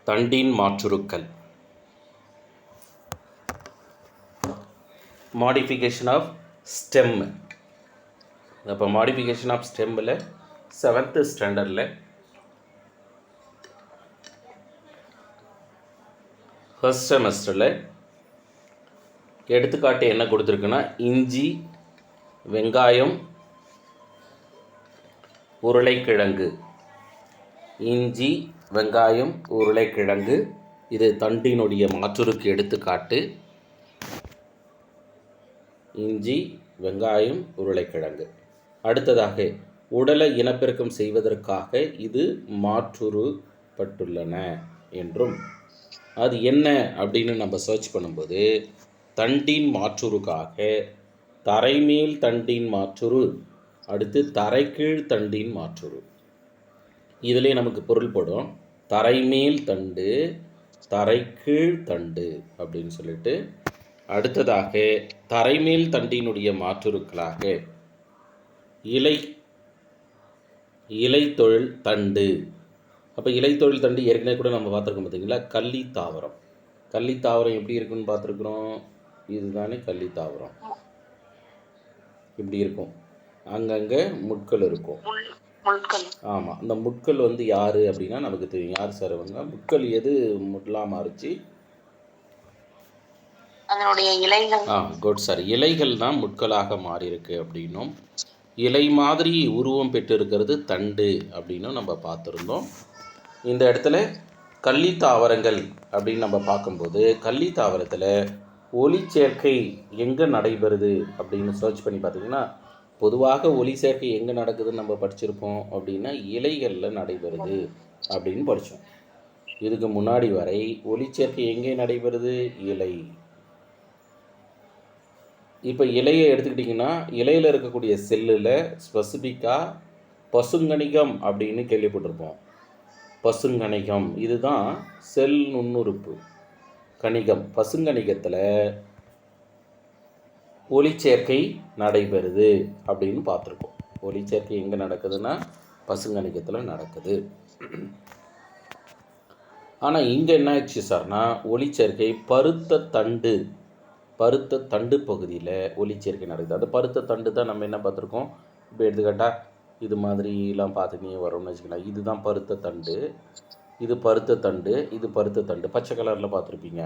தண்டின் மாற்றுருக்கள். Modification of stem. அப்போ மாடிஃபிகேஷன் ஆஃப் ஸ்டெம்மில் 7th ஸ்டாண்டர்டில் ஃபர்ஸ்ட் செமஸ்டரில் எடுத்துக்காட்டு என்ன கொடுத்துருக்குன்னா, இஞ்சி, வெங்காயம், உருளைக்கிழங்கு. இஞ்சி, வெங்காயம், உருளைக்கிழங்கு, இது தண்டினுடைய மாற்றுருக்கு எடுத்துக்காட்டு. இஞ்சி, வெங்காயம், உருளைக்கிழங்கு. அடுத்ததாக, உடலை இனப்பெருக்கம் செய்வதற்காக இது மாற்றுருப்பட்டுள்ளன என்றும், அது என்ன அப்படின்னு நம்ம சர்ச் பண்ணும்போது, தண்டின் மாற்றுருக்காக தரைமேல் தண்டின் மாற்றுரு, அடுத்து தரைக்கீழ் தண்டின் மாற்றுரு. இதிலே நமக்கு பொருள் படும். தரைமேல் தண்டு, தரைக்கீழ் தண்டு அப்படின்னு சொல்லிட்டு. அடுத்ததாக தரைமேல் தண்டினுடைய மாற்றுருக்களாக இலைத்தொழில் தண்டு. அப்போ இலைத்தொழில் தண்டு ஏற்கனவே கூட நம்ம பார்த்துருக்கோம் பார்த்தீங்களா, கள்ளித்தாவரம். கள்ளித்தாவரம் எப்படி இருக்குன்னு பார்த்துருக்குறோம். இதுதானே கள்ளித்தாவரம். இப்படி இருக்கும், அங்கங்கே முட்கள் இருக்கும். ஆமாம், இந்த முட்கள் யார் அப்படின்னா நமக்கு தெரியும். யார் சார் அவங்க? முட்கள் எது முட்லாக மாறிச்சு? Good sir. இலைகள் தான் முட்களாக மாறியிருக்கு அப்படின்னும், இலை மாதிரி உருவம் பெற்று இருக்கிறது தண்டு அப்படின்னும் நம்ம பார்த்துருந்தோம். இந்த இடத்துல கள்ளித்தாவரங்கள் அப்படின்னு நம்ம பார்க்கும்போது, கள்ளித்தாவரத்தில் ஒளிச்சேர்க்கை எங்கே நடைபெறுது அப்படின்னு சர்ச் பண்ணி பார்த்தீங்கன்னா, பொதுவாக ஒளி சேர்க்கை எங்கே நடக்குதுன்னு நம்ம படிச்சிருப்போம் அப்படின்னா, இலைகளில் நடைபெறுது அப்படின்னு படித்தோம். இதுக்கு முன்னாடி வரை ஒளிச்சேர்க்கை எங்கே நடைபெறுது? இலை. இப்போ இலையை எடுத்துக்கிட்டிங்கன்னா, இலையில் இருக்கக்கூடிய செல்லில் ஸ்பெசிஃபிக்காக பசுங்கணிகம் அப்படின்னு கேள்விப்பட்டிருப்போம். பசுங்கணிகம் இதுதான் செல் நுண்ணுறுப்பு கணிகம். பசுங்கணிகத்தில் ஒளிச்சேர்க்கை நடைபெறுது அப்படின்னு பார்த்துருக்கோம். ஒளிச்சேர்க்கை எங்கே நடக்குதுன்னா பசுங்கணிகத்தில் நடக்குது. ஆனால் இங்கே என்ன ஆச்சு சார்னா, ஒளிச்சேர்க்கை பருத்த தண்டு பகுதியில் ஒளிச்சேர்க்கை நடக்குது. அந்த பருத்த தண்டு தான் நம்ம என்ன பார்த்துருக்கோம். இப்போ எடுத்துக்கிட்டால் இது மாதிரிலாம் பார்த்துக்கிட்டே வரோம்னு வச்சுக்கலாம். இதுதான் பருத்த தண்டு, இது பருத்த தண்டு, இது பருத்த தண்டு, பச்சை கலரில் பார்த்துருப்பீங்க.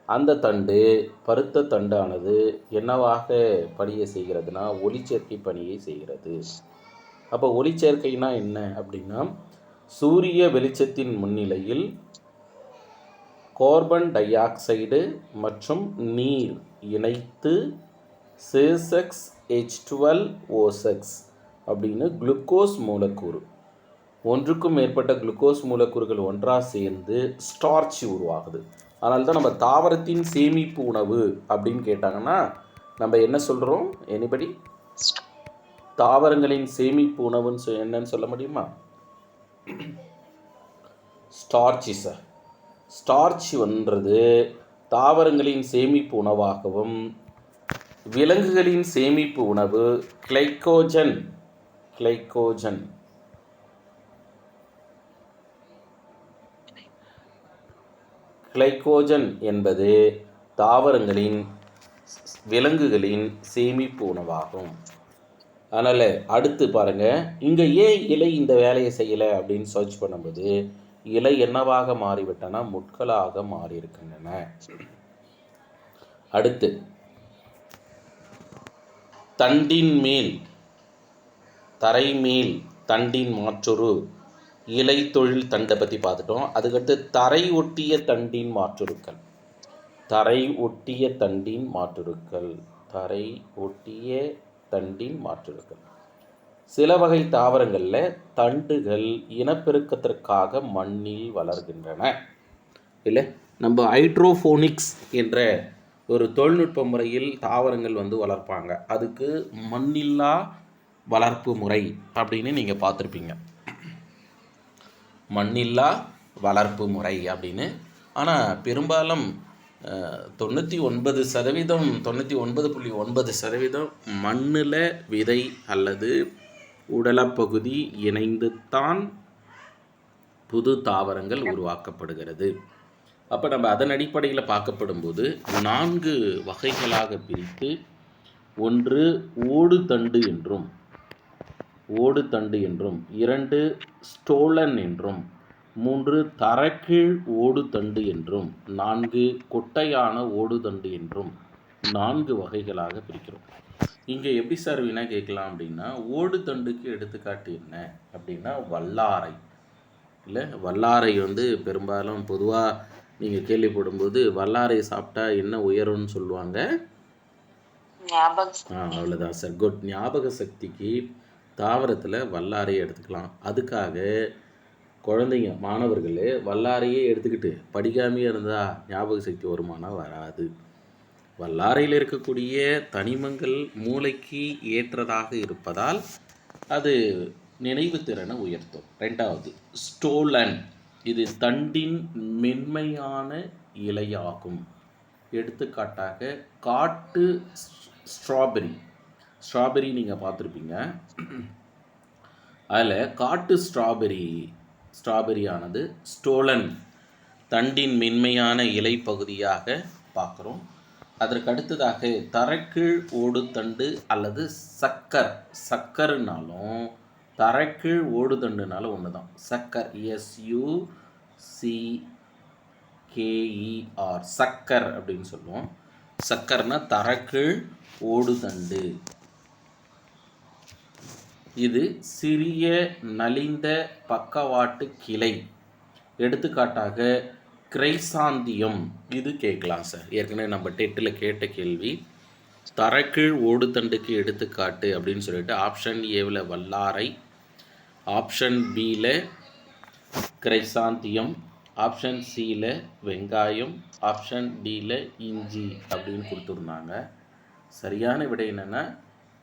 அந்த தண்டு, பருத்த தண்டானது என்னவாக பணியை செய்கிறதுனா ஒளிச்சேர்க்கை பணியை செய்கிறது. அப்போ ஒளிச்சேர்க்கைனா என்ன அப்படின்னா, சூரிய வெளிச்சத்தின் முன்னிலையில் கார்பன் டை ஆக்சைடு மற்றும் நீர் இணைத்து C6H12O6 அப்படின்னு குளுக்கோஸ் மூலக்கூறு, ஒன்றுக்கும் மேற்பட்ட குளுக்கோஸ் மூலக்கூறுகள் ஒன்றாக சேர்ந்து ஸ்டார்ச் உருவாகுது. அதனால தான் நம்ம தாவரத்தின் சேமிப்பு உணவு அப்படின்னு கேட்டாங்கன்னா நம்ம என்ன சொல்கிறோம்? எனிபடி தாவரங்களின் சேமிப்பு உணவுன்னு என்னன்னு சொல்ல முடியுமா? Starch sir. ஸ்டார்ச் தாவரங்களின் சேமிப்பு உணவாகவும், விலங்குகளின் சேமிப்பு உணவு கிளைக்கோஜன் என்பது தாவரங்களின் விலங்குகளின் சேமிப்பு உணவாகும். அதனால் அடுத்து பாருங்கள், இங்கே ஏன் இலை இந்த வேலையை செய்யலை அப்படின்னு சர்ச் பண்ணும்போது, இலை என்னவாக மாறிவிட்டனா முட்களாக மாறியிருக்கின்றன. அடுத்து தண்டின் மேல், தரைமேல் தண்டின் மாற்றுரு இலை தொழில் தண்டை பற்றி பார்த்துட்டோம். அதுக்கடுத்து தரை ஒட்டிய தண்டின் மாற்றுருக்கள். சில வகை தாவரங்களில் தண்டுகள் இனப்பெருக்கத்திற்காக மண்ணில் வளர்கின்றன. இல்லை, நம்ம ஹைட்ரோஃபோனிக்ஸ் என்ற ஒரு தொழில்நுட்ப முறையில் தாவரங்கள் வளர்ப்பாங்க. அதுக்கு மண்ணில்லா வளர்ப்பு முறை அப்படின்னு நீங்கள் பார்த்துருப்பீங்க, மண்ணில்லா வளர்ப்பு முறை அப்படின்னு. ஆனால் பெரும்பாலும் 99.9% மண்ணில் விதை அல்லது உடலப்பகுதி இணைந்து தான் புது தாவரங்கள் உருவாக்கப்படுகிறது. அப்போ நம்ம அதன் அடிப்படையில் பார்க்கப்படும்போது 4 வகைகளாக பிரித்து, ஒன்று ஓடு தண்டு என்றும் 2 ஸ்டோலன் என்றும் 3 தரக்கீழ் ஓடு தண்டு என்றும் 4 கொட்டையான ஓடு தண்டு என்றும் 4 வகைகளாக பிரிக்கிறோம். இங்கே எப்படி சார் வினா கேட்கலாம் அப்படின்னா, ஓடு தண்டுக்கு எடுத்துக்காட்டு என்ன அப்படின்னா வல்லாரை. இல்லை, வல்லாரை பெரும்பாலும் பொதுவாக நீங்கள் கேள்விப்படும்போது வல்லாரை சாப்பிட்டா என்ன உயரும்னு சொல்லுவாங்க. அவ்வளோதான் சார், குட். ஞாபக சக்திக்கு தாவரத்தில் வல்லாரையை எடுத்துக்கலாம். அதுக்காக குழந்தைங்க, மாணவர்களே, வல்லாரையே எடுத்துக்கிட்டு படிக்காமையே இருந்தால் ஞாபக சக்தி வருமானா? வராது. வல்லாரையில் இருக்கக்கூடிய தனிமங்கள் மூளைக்கு ஏற்றதாக இருப்பதால் அது நினைவு திறனை உயர்த்தும். 2வது ஸ்டோலன். இது தண்டின் மென்மையான இலையாகும். எடுத்துக்காட்டாக காட்டு ஸ்ட்ராபெரி நீங்கள் பார்த்துருப்பீங்க. அதில் காட்டு ஸ்ட்ராபெரியானது ஸ்டோலன், தண்டின் மென்மையான இலை பகுதியாக பார்க்குறோம். அதற்கு அடுத்ததாக தரக்கீழ் ஓடு தண்டு அல்லது சக்கர்னாலும் தரக்கீழ் ஓடு தண்டுனாலும் ஒன்று தான். சக்கர், SUCKER, சக்கர் அப்படின்னு சொல்லுவோம். சக்கர்னா தரக்கீழ் ஓடு தண்டு. இது சிறிய நலிந்த பக்கவாட்டு கிளை. எடுத்துக்காட்டாக கிரைசாந்தியம். இது கேட்கலாம் சார், ஏற்கனவே நம்ம டெட்டில் கேட்ட கேள்வி. தரக்கீழ் ஓடு தண்டுக்கு எடுத்துக்காட்டு அப்படின்னு சொல்லிட்டு ஆப்ஷன் ஏவில் வல்லாரை, ஆப்ஷன் பியில் கிரைசாந்தியம், ஆப்ஷன் சியில் வெங்காயம், ஆப்ஷன் டியில் இஞ்சி அப்படின்னு கொடுத்துருந்தாங்க. சரியான விடை என்னென்னா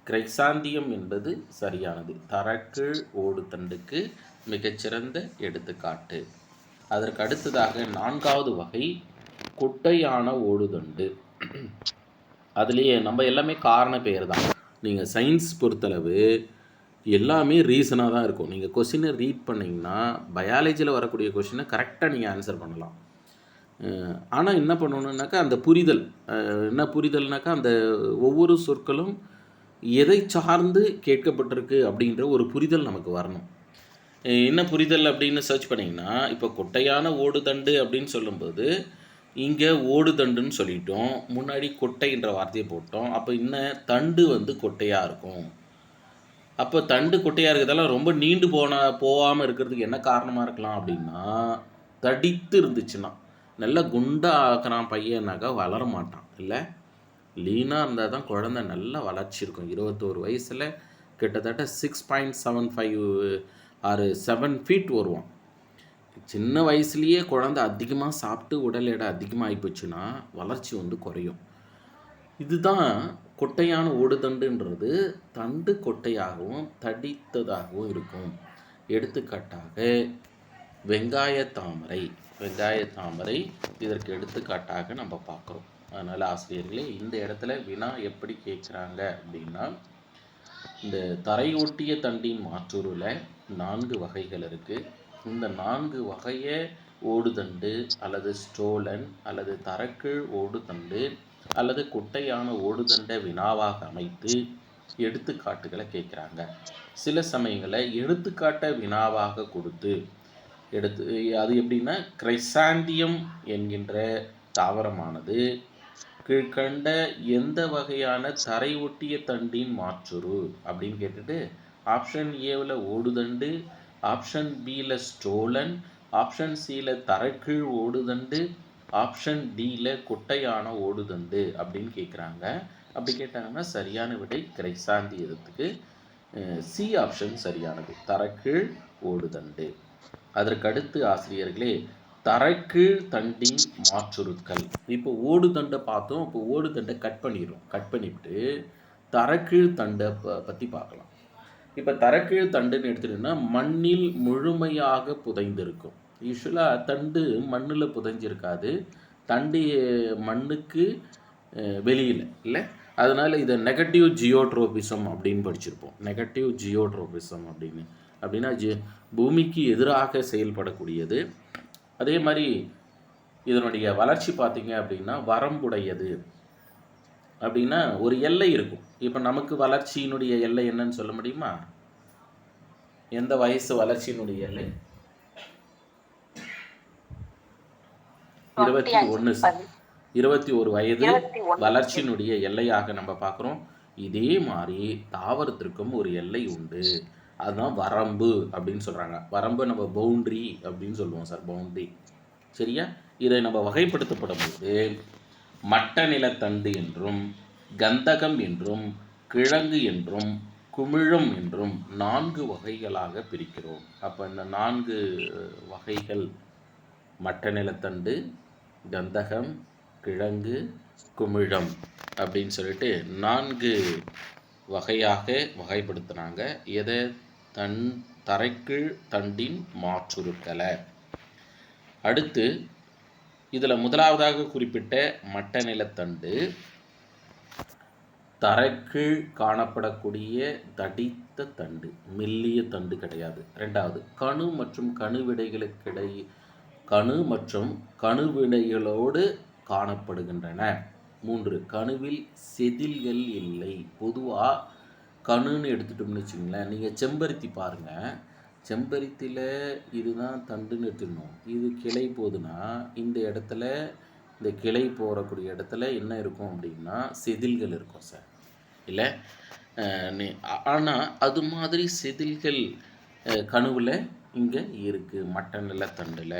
கிரைசாந்தியம் என்பது சரியானது. தரக்கீழ் ஓடு தண்டுக்கு மிகச்சிறந்த எடுத்துக்காட்டு. அதற்கு அடுத்ததாக 4வது வகை கொட்டையான ஓடுதண்டு. அதுலேயே நம்ம எல்லாமே காரண பெயர் தான். நீங்கள் சயின்ஸ் பொறுத்தளவு எல்லாமே ரீசனாக தான் இருக்கும். நீங்கள் கொஷினை ரீட் பண்ணிங்கன்னா பயாலஜியில் வரக்கூடிய கொஷினை கரெக்டாக நீங்கள் ஆன்சர் பண்ணலாம். ஆனால் என்ன பண்ணணுன்னாக்கா அந்த புரிதல், என்ன புரிதல்னாக்கா அந்த ஒவ்வொரு சொற்களும் எதை சார்ந்து கேட்கப்பட்டிருக்கு அப்படின்ற ஒரு புரிதல் நமக்கு வரணும். என்ன புரிதல் அப்படின்னு சர்ச் பண்ணிங்கன்னா, இப்போ கொட்டையான ஓடுதண்டு அப்படின்னு சொல்லும்போது இங்கே ஓடுதண்டுன்னு சொல்லிட்டோம், முன்னாடி கொட்டைன்ற வார்த்தையை போட்டோம். அப்போ இன்னும் தண்டு கொட்டையாக இருக்கும். அப்போ தண்டு கொட்டையாக இருக்கிறதால ரொம்ப நீண்டு போகாமல் இருக்கிறதுக்கு என்ன காரணமாக இருக்கலாம் அப்படின்னா, தடித்து இருந்துச்சுன்னா, நல்லா குண்டாக ஆக்குறான் பையனாக்கா வளர மாட்டான். இல்லை, லீனாக இருந்தால் தான் குழந்தை நல்லா வளர்ச்சி இருக்கும். 21 வயசில் கிட்டத்தட்ட 6.75 ஆறு 7 ஃபீட் வருவான். சின்ன வயசுலேயே குழந்தை அதிகமாக சாப்பிட்டு உடல் எடை அதிகமாக ஆகிப்போச்சுன்னா வளர்ச்சி குறையும். இதுதான் கொட்டையான ஓடுதண்டுன்றது. தண்டு கொட்டையாகவும் தடித்ததாகவும் இருக்கும். எடுத்துக்காட்டாக வெங்காய தாமரை இதற்கு எடுத்துக்காட்டாக நம்ம பார்க்குறோம். அதனால் ஆசிரியர்களே, இந்த இடத்துல வினா எப்படி கேட்குறாங்க அப்படின்னா, இந்த தரையொட்டிய தண்டின் மாற்றுருவில் 4 வகைகள் இருக்குது. இந்த 4 வகையை ஓடுதண்டு அல்லது ஸ்டோலன் அல்லது தரக்கீழ் ஓடுதண்டு அல்லது கொட்டையான ஓடுதண்டை வினாவாக அமைத்து எடுத்துக்காட்டுகளை கேட்குறாங்க. சில சமயங்களில் எடுத்துக்காட்டை வினாவாக கொடுத்து அது எப்படின்னா, கிரைசாந்தியம் என்கின்ற தாவரமானது கீழ்கண்ட எந்த வகையான தரை ஒட்டிய தண்டின் மாற்றுரு அப்படின்னு கேட்டுட்டு ஆப்ஷன் ஏவில் ஓடுதண்டு, ஆப்ஷன் பியில் ஸ்டோலன், ஆப்ஷன் சியில் தரக்கீழ் ஓடுதண்டு, ஆப்ஷன் டியில் கொட்டையான ஓடுதண்டு அப்படின்னு கேட்குறாங்க. அப்படி கேட்டாங்கன்னா சரியான விடை கிரைசாந்தியத்துக்கு சி ஆப்ஷன் சரியானது, தரக்கீழ் ஓடுதண்டு. அதற்கடுத்து ஆசிரியர்களே, தரக்கீழ் தண்டின் மாற்றுருக்கள். இப்போ ஓடுதண்டை பார்த்தோம். இப்போ ஓடுதண்டை கட் பண்ணிவிட்டு தரக்கீழ் தண்டை பற்றி பார்க்கலாம். இப்போ தரக்கீழ் தண்டுன்னு எடுத்துட்டோம்னா மண்ணில் முழுமையாக புதைந்திருக்கும். யூஸ்வலாக தண்டு மண்ணில் புதைஞ்சிருக்காது, தண்டு மண்ணுக்கு வெளியில் இல்லை. அதனால் இதை நெகட்டிவ் ஜியோட்ரோபிசம் அப்படின்னு படிச்சிருப்போம். நெகட்டிவ் ஜியோட்ரோபிசம் அப்படின்னு. அப்படின்னா பூமிக்கு எதிராக செயல்படக்கூடியது. அதே மாதிரி இதனுடைய வளர்ச்சி பார்த்தீங்க அப்படின்னா வரம்புடையது. அப்படின்னா ஒரு எல்லை இருக்கும். இப்போ நமக்கு வளர்ச்சியினுடைய எல்லை என்னன்னு சொல்ல முடியுமா? எந்த வயசு வளர்ச்சியினுடைய எல்லை? 21 வயது வளர்ச்சியினுடைய எல்லையாக நம்ம பார்க்குறோம். இதே மாதிரி தாவரத்திற்கும் ஒரு எல்லை உண்டு. அதுதான் வரம்பு அப்படின்னு சொல்கிறாங்க. வரம்பு நம்ம பவுண்ட்ரி அப்படின்னு சொல்லுவோம் சார், பவுண்ட்ரி. சரியா? இதை நம்ம வகைப்படுத்தப்படும் போது மட்ட நிலத்தண்டு என்றும், கந்தகம் என்றும், கிழங்கு என்றும், குமிழம் என்றும் 4 வகைகளாக பிரிக்கிறோம். அப்போ இந்த 4 வகைகள் மட்ட நிலத்தண்டு, கந்தகம், கிழங்கு, குமிழம் அப்படின்னு சொல்லிட்டு 4 வகையாக வகைப்படுத்தினாங்க. எதை? தரைக்கீழ் தண்டின் மாற்றுருக்களை. அடுத்து இதில் முதலாவதாக குறிப்பிட்ட மட்ட நிலத்தண்டு தரைக்கீழ் காணப்படக்கூடிய தடித்த தண்டு, மெல்லிய தண்டு கிடையாது. 2வது கணு மற்றும் கணுவிடைகளோடு காணப்படுகின்றன. 3 கணுவில் செதில்கள் இல்லை. பொதுவாக கணுன்னு எடுத்துட்டோம்னு வச்சுங்களேன், நீங்கள் செம்பருத்தி பாருங்கள், செம்பருத்தியில் இதுதான் தண்டுன்னு எடுத்துக்கணும். இது கிளை போகுதுன்னா இந்த இடத்துல, இந்த கிளை போகக்கூடிய இடத்துல என்ன இருக்கும் அப்படின்னா செதில்கள் இருக்கும் சார், இல்லை? ஆனால் அது மாதிரி செதில்கள் கணுவில் இங்கே இருக்குது மட்ட நிலத்தண்டில்.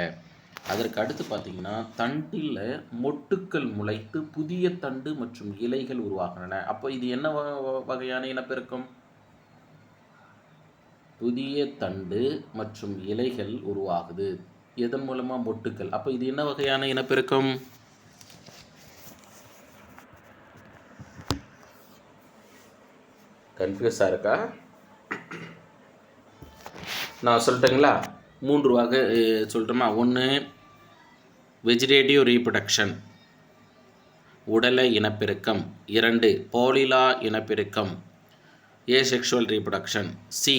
அதற்கு அடுத்து பார்த்தீங்கன்னா தண்டில் மொட்டுக்கள் முளைத்து புதிய தண்டு மற்றும் இலைகள் உருவாகின்றன. அப்போ இது என்ன வகையான இனப்பெருக்கம்? புதிய தண்டு மற்றும் இலைகள் உருவாகுது. எதன் மூலமா? மொட்டுக்கள். அப்போ இது என்ன வகையான இனப்பெருக்கம்? கன்ஃபியூஸாக இருக்கா? நான் சொல்லட்டுங்களா? 3 வகை சொல்லட்டுமா? 1 வெஜிடேட்டிவ் ரீப்ரொடக்ஷன், உடல இனப்பெருக்கம். 2 பாலிலா இனப்பெருக்கம், asexual reproduction. C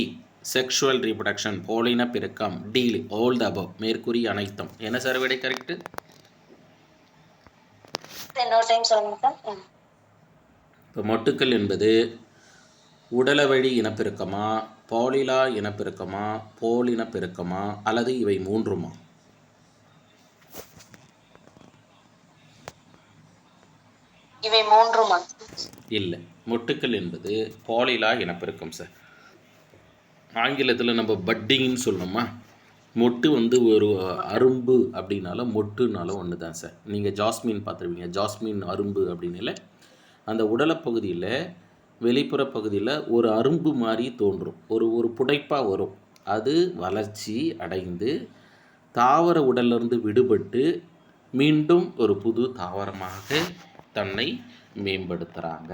sexual reproduction, பாலின பெருக்கம். டி ஆல் த அபவ், மேற்கூறி அனைத்தும். என்ன சார் விடை? கரெக்டு. இப்போ மொட்டுக்கள் என்பது உடல வழி இனப்பெருக்கமா, பாலிலா இனப்பெருக்கமா, போலின பெருக்கமா, அல்லது இவை 3மா? இவை 3மா? இல்லை, மொட்டுக்கள் என்பது பாலிலா இனப்பெருக்கம் சார். ஆங்கிலத்தில் நம்ம பட்டிங்னு சொல்லணுமா? மொட்டு ஒரு அரும்பு அப்படின்னாலும் மொட்டுனாலும் ஒன்று தான் சார். நீங்கள் ஜாஸ்மின் பார்த்துருவீங்க, ஜாஸ்மின் அரும்பு அப்படின்னால அந்த உடலப்பகுதியில் வெளிப்புற பகுதியில் ஒரு அரும்பு மாதிரி தோன்றும், ஒரு புடைப்பாக வரும். அது வளர்ச்சி அடைந்து தாவர உடலிருந்து விடுபட்டு மீண்டும் ஒரு புது தாவரமாக தன்னை மேம்படுத்துகிறாங்க.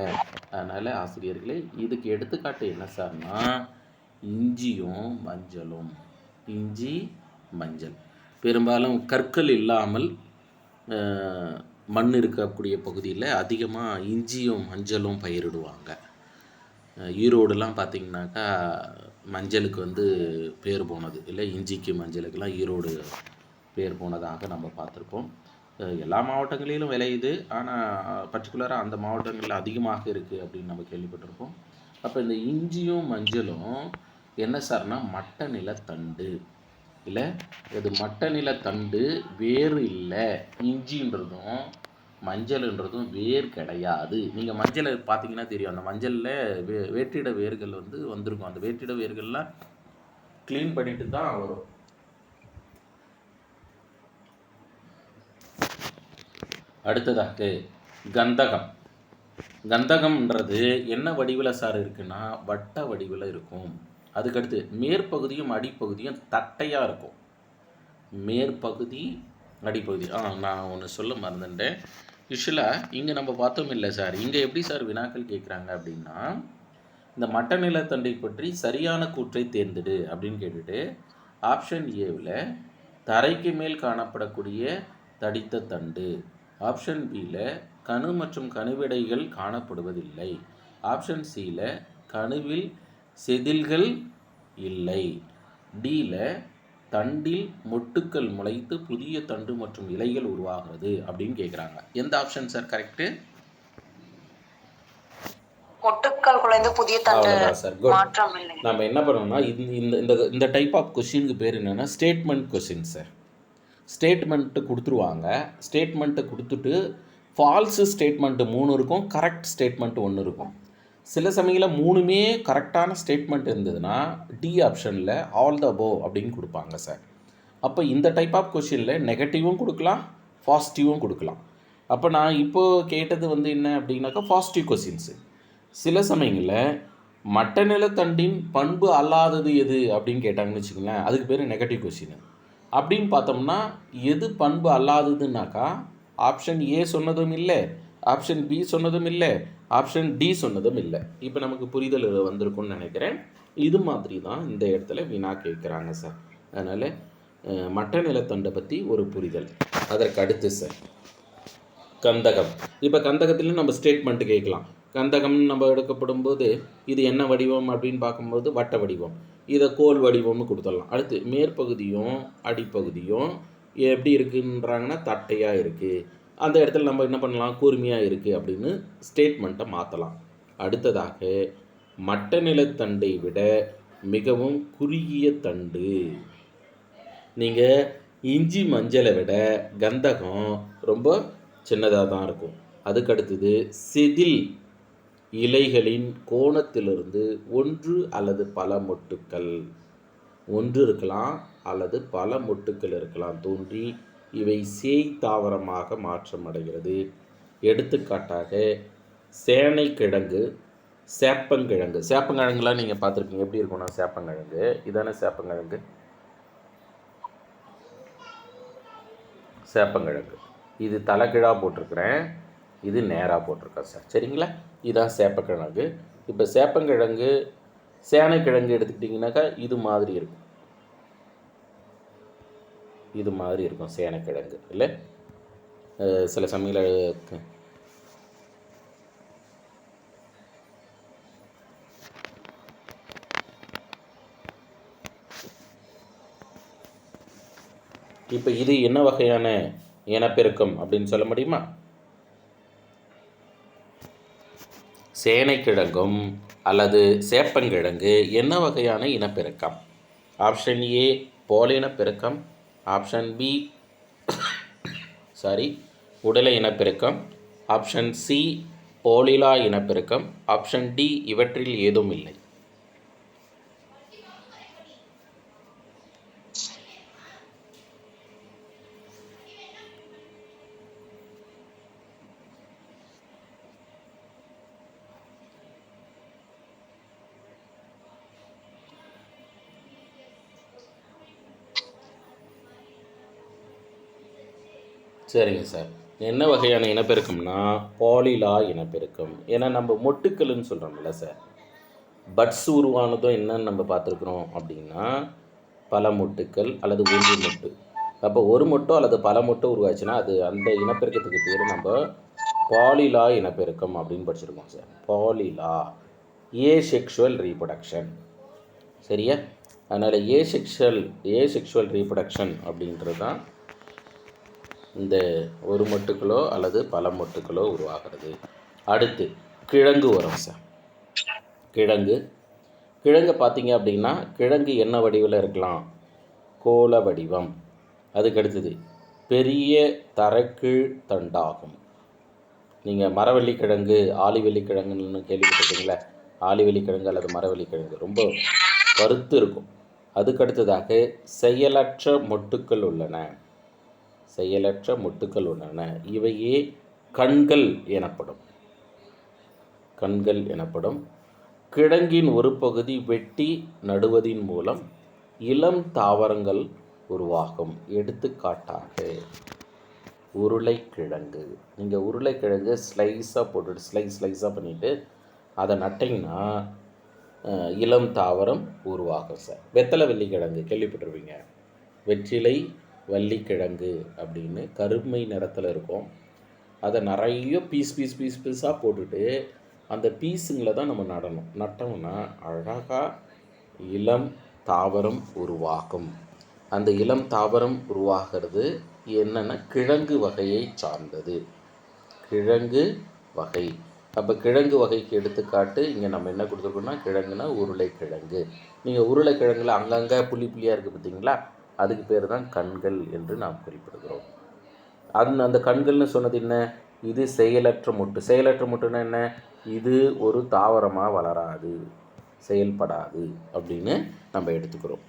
அதனால் ஆசிரியர்களே, இதுக்கு எடுத்துக்காட்டு என்ன சார்னா இஞ்சியும் மஞ்சளும். இஞ்சி, மஞ்சள். பெரும்பாலும் கற்கள் இல்லாமல் மண் இருக்கக்கூடிய பகுதியில் அதிகமாக இஞ்சியும் மஞ்சளும் பயிரிடுவாங்க. ஈரோடுலாம் பார்த்திங்கனாக்கா மஞ்சளுக்கு பேர் போனது இல்லை, இஞ்சிக்கு மஞ்சளுக்கெல்லாம் ஈரோடு பேர் போனதாக நம்ம பார்த்துருப்போம். எல்லா மாவட்டங்களிலும் விளையுது, ஆனால் பர்டிகுலராக அந்த மாவட்டங்களில் அதிகமாக இருக்குது அப்படின்னு நம்ம கேள்விப்பட்டிருப்போம். அப்போ இந்த இஞ்சியும் மஞ்சளும் என்ன சார்னா மட்ட நிலத்தண்டு இல்லை, இது மட்ட நிலத்தண்டு வேறு இல்லை. இஞ்சின்றதும் மஞ்சள்ன்றதும் வேர் கிடையாது. நீங்கள் மஞ்சளை பார்த்தீங்கன்னா தெரியும், அந்த மஞ்சளில் வேற்றிட வேர்கள் வந்திருக்கும். அந்த வேற்றிட வேர்கள்லாம் க்ளீன் பண்ணிட்டு தான் வரும். அடுத்ததாக கந்தகம். கந்தகம்ன்றது என்ன வடிவில் சார் இருக்குன்னா வட்ட வடிவில் இருக்கும். அதுக்கடுத்து மேற்பகுதியும் அடிப்பகுதியும் தட்டையாக இருக்கும். மேற்பகுதி அடிப்பகுதி. நான் ஒன்று சொல்ல மறந்துட்டேன். யூஸ்வலாக இங்கே நம்ம பார்த்தோம் இல்லை சார், இங்கே எப்படி சார் வினாக்கள் கேட்குறாங்க அப்படின்னா, இந்த மட்ட நிலத்தண்டை பற்றி சரியான கூற்றை தேர்ந்தெடு அப்படின்னு கேட்டுட்டு ஆப்ஷன் ஏவில் தரைக்கு மேல் காணப்படக்கூடிய தடித்த தண்டு, ஆப்ஷன் பியில் கணு மற்றும் கணுவிடைகள் காணப்படுவதில்லை, ஆப்ஷன் சியில் கணுவில் செதில்கள் இல்லை, டியில் தண்டில் மொட்டுக்கள் முளைத்து புதிய தண்டு மற்றும் இலைகள் உருவாகிறது அப்படின்னு கேட்குறாங்க. எந்த ஆப்ஷன் சார் கரெக்டு? மொட்டுக்கள் குலைந்து புதிய தண்டு அவ்வளோதான் சார். குட். மாற்றம் இல்லை. நம்ம என்ன பண்ணோம்னா இந்த டைப் ஆஃப் கொஷினுக்கு பேர் என்னென்னா ஸ்டேட்மெண்ட் கொஷின் சார். ஸ்டேட்மெண்ட்டு கொடுத்துருவாங்க. ஸ்டேட்மெண்ட்டை கொடுத்துட்டு ஃபால்ஸு ஸ்டேட்மெண்ட்டு 3 இருக்கும், கரெக்ட் ஸ்டேட்மெண்ட்டு 1 இருக்கும். சில சமயங்களில் 3மே கரெக்டான ஸ்டேட்மெண்ட் இருந்ததுன்னா டி ஆப்ஷனில் ஆல் த அபோவ் அப்படின்னு கொடுப்பாங்க சார். அப்போ இந்த டைப் ஆஃப் கொஷினில் நெகட்டிவும் கொடுக்கலாம், பாசிட்டிவும் கொடுக்கலாம். அப்போ நான் இப்போது கேட்டது என்ன அப்படின்னாக்கா பாசிட்டிவ் கொஷின்ஸு. சில சமயங்களில் மட்ட நிலத்தண்டின் பண்பு அல்லாதது எது அப்படின்னு கேட்டாங்கன்னு வச்சுக்கோங்களேன், அதுக்கு பேர் நெகட்டிவ் கொஷின். அப்படின்னு பார்த்தோம்னா எது பண்பு அல்லாததுன்னாக்கா ஆப்ஷன் ஏ சொன்னதும் இல்லை, ஆப்ஷன் பி சொன்னதும் இல்லை, ஆப்ஷன் டி சொன்னதும் இல்லை. இப்போ நமக்கு புரிதல் வந்திருக்கும்னு நினைக்கிறேன். இது மாதிரி தான் இந்த இடத்துல வினா கேட்குறாங்க சார். அதனால் மட்ட நிலத்தண்டை பற்றி ஒரு புரிதல். அதற்கு அடுத்து சார் கந்தகம். இப்போ கந்தகத்தில் நம்ம ஸ்டேட்மெண்ட்டு கேட்கலாம். கந்தகம்னு நம்ம எடுக்கப்படும் போது இது என்ன வடிவம் அப்படின்னு பார்க்கும்போது வட்ட வடிவம், இதை கோல் வடிவம்னு கொடுத்துடலாம். அடுத்து மேற்பகுதியும் அடிப்பகுதியும் எப்படி இருக்குன்றாங்கன்னா தட்டையாக இருக்குது, அந்த இடத்துல நம்ம என்ன பண்ணலாம், கூர்மையாக இருக்குது அப்படின்னு ஸ்டேட்மெண்ட்டை மாற்றலாம். அடுத்ததாக மட்ட நிலத்தண்டை விட மிகவும் குறுகிய தண்டு. நீங்கள் இஞ்சி மஞ்சளை விட கந்தகம் ரொம்ப சின்னதாக தான் இருக்கும். அதுக்கடுத்தது செதில் இலைகளின் கோணத்திலிருந்து ஒன்று அல்லது பல மொட்டுக்கள், ஒன்று இருக்கலாம் அல்லது பல மொட்டுக்கள் இருக்கலாம் தோன்றி இவை சேய் தாவரமாக மாற்றம் அடைகிறது. எடுத்துக்காட்டாக சேனைக்கிழங்கு, சேப்பங்கிழங்கு. சேப்பங்கிழங்குலாம் நீங்கள் பார்த்துருப்பீங்க, எப்படி இருக்கும்னா சேப்பங்கிழங்கு இதானே சேப்பங்கிழங்கு. சேப்பங்கிழங்கு இது தலைகீழாக போட்டிருக்கிறேன், இது நேராக போட்டிருக்கேன் சார். சரிங்களா, இதுதான் சேப்பக்கிழங்கு. இப்போ சேப்பங்கிழங்கு சேனைக்கிழங்கு எடுத்துக்கிட்டிங்கனாக்கா இது மாதிரி இருக்கும், இது மாதிரி இருக்கும் சேனைக்கிழங்கு இல்லை. சில சமயத்தில் இப்போ இது என்ன வகையான இனப்பெருக்கம் அப்படின்னு சொல்ல முடியுமா? சேனைக்கிழங்கும் அல்லது சேப்பங்கிழங்கு என்ன வகையான இனப்பெருக்கம்? ஆப்ஷன் ஏ போல இனப்பெருக்கம், ஆப்ஷன் பி உடலை இனப்பெருக்கம், ஆப்ஷன் சி போலிலா இனப்பெருக்கம், ஆப்ஷன் டி இவற்றில் ஏதும் இல்லை. சரிங்க சார், என்ன வகையான இனப்பெருக்கம்னா பாலிலா இனப்பெருக்கம். ஏன்னா நம்ம மொட்டுக்கள்னு சொல்கிறோம்ல சார், பட்ஸ் உருவானதும் என்னன்னு நம்ம பார்த்துருக்குறோம் அப்படின்னா பல மொட்டுக்கள் அல்லது ஒரு மொட்டு. அப்போ ஒரு மொட்டோ அல்லது பல மொட்டோ உருவாச்சுன்னா அது அந்த இனப்பெருக்கத்துக்கு பேர் நம்ம பாலிலா இனப்பெருக்கம் அப்படின்னு படிச்சிருக்கோம் சார். பாலிலா asexual reproduction. சரியா, அதனால் ஏசெக்ஷுவல் ரீப்ரொடக்ஷன் அப்படின்றது தான் இந்த ஒரு மொட்டுக்களோ அல்லது பல மொட்டுக்களோ உருவாகிறது. அடுத்து கிழங்கு வரும் சார். கிழங்கு பார்த்தீங்க அப்படின்னா கிழங்கு என்ன வடிவில் இருக்கலாம், கோள வடிவம். அதுக்கடுத்தது பெரிய தரைக்கீழ் தண்டாகும். நீங்கள் மரவள்ளி கிழங்கு ஆலிவள்ளி கிழங்குன்னு கேள்விப்பட்டிருக்கீங்களா? ஆலிவள்ளி கிழங்கு அல்லது மரவள்ளி கிழங்கு ரொம்ப பருத்து இருக்கும். அதுக்கடுத்ததாக செயலற்ற மொட்டுக்கள் உள்ளன. இவையே கண்கள் எனப்படும். கிழங்கின் ஒரு பகுதி வெட்டி நடுவதின் மூலம் இளம் தாவரங்கள் உருவாகும். எடுத்துக்காட்டாக உருளைக்கிழங்கு. நீங்கள் உருளைக்கிழங்கு ஸ்லைஸாக போட்டுட்டு ஸ்லைஸாக பண்ணிவிட்டு அதை நட்டிங்கன்னா இளம் தாவரம் உருவாகும் சார். வெத்தலை வள்ளிக்கிழங்கு கேள்விப்பட்டிருப்பீங்க, வெற்றிலை வள்ளிக்கிழங்கு அப்படின்னு கருமை நிறத்தில் இருக்கும். அதை நிறைய பீஸாக போட்டுட்டு அந்த பீஸுங்களை தான் நம்ம நடணும். நட்டோம்னா அழகாக இளம் தாவரம் உருவாகும். அந்த இளம் தாவரம் உருவாகிறது என்னென்னா கிழங்கு வகையை சார்ந்தது. கிழங்கு வகை. அப்போ கிழங்கு வகைக்கு எடுத்துக்காட்டு இங்கே நம்ம என்ன கொடுத்துருக்கோம்னா கிழங்குனா உருளைக்கிழங்கு. நீங்கள் உருளைக்கிழங்குல அங்கங்கே புள்ளி புள்ளியாக இருக்குது பார்த்தீங்களா, அதுக்கு பேர் தான் கண்கள் என்று நாம் குறிப்பிடுகிறோம். அந்த கண்கள்னு சொன்னது என்ன, இது செயலற்ற மொட்டு. செயலற்ற மொட்டுன்னா என்ன, இது ஒரு தாவரமாக வளராது, செயல்படாது அப்படின்னு நம்ம எடுத்துக்கிறோம்.